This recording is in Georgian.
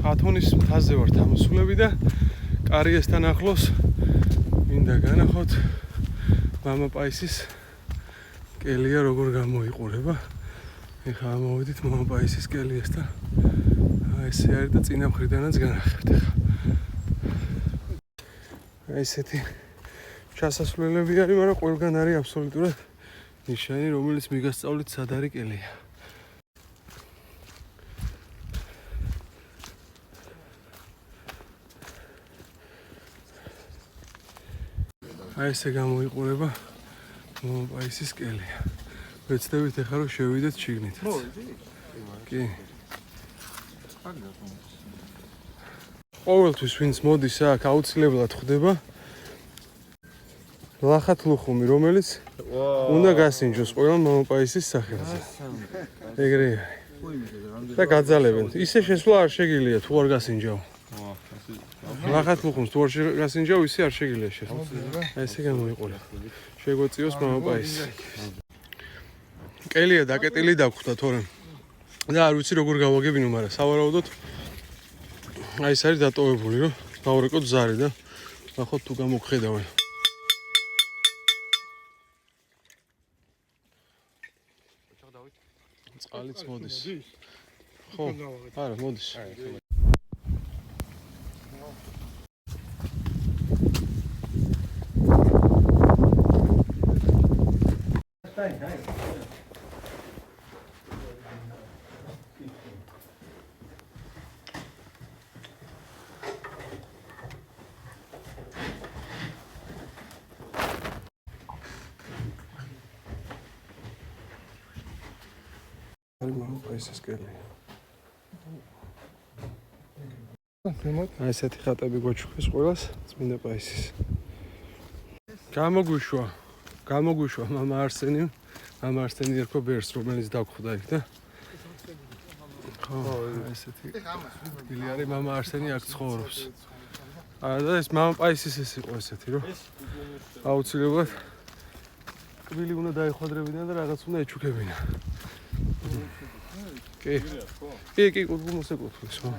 ათონის მთაზე ვართ ამოსულები და კარიესთან ახლოს მინდა განახოთ მამა პაისის კელია როგორ გამოიყურება. ეხლა ამოვედით მამა პაისის კელიასთან. ესე არის და წინა მხრიდანაც განახებთ ეხლა. ესეთი ჩასასვლელები არის, მაგრამ ყველგან არის აბსოლუტურად ნიშანი, რომელიც მიგასწავლით სად არის კელია. ესე გამოიყურება მამა პაისის კელია. ვეცდებით ეხლა რომ შევიდეთ შიგნითაც. კი. ყოველთვის ვინც მოდის აქ აუცილებლად ხვდება ლახათლუხუმი, რომელიც უნდა გასინჯოს ყველა მამა პაისის სახელზე. ეგრე არის. და გაძალებენ. ისე შესვლა არ შეგიძლია თუ არ გასინჯაო. ლახათლუხუმს თუ არ გასინჯაო, ისე არ შეგიძლია შესვლა. ესე გამოიყურება. შეგვეწიოს მამა პაისი. კელია დაკეტილი დაგვხვდა თორემ. და არ ვიცი როგორ გავაგებინო, მაგრამ სავარაუდოდ აი ეს არის დატოვებული, რომ გავურეკოთ ზარი და ნახოთ თუ გამოგხედავენ. წყალიც მოდის. ხო, არა, მოდის. მამა პაისის კელია. აი ესეთი ხატები გვაჩუქეს ყველას წმინდა პაისის. გამოგვიშვა მამა არსენი. მამა არსენი ერქვა ბერს, რომელიც დაგხვდა იქ და ხო, ესეთი ილი არის მამა არსენი აქ ცხოვრობს. და ეს მამა პაისის ეს იყო ესეთი, რომ აუცილებლად კბილი უნდა დაეხოდრებინა და რაღაც უნდა ეჩუქებინა. კი, კურგულს ეკუთვნის, ხო?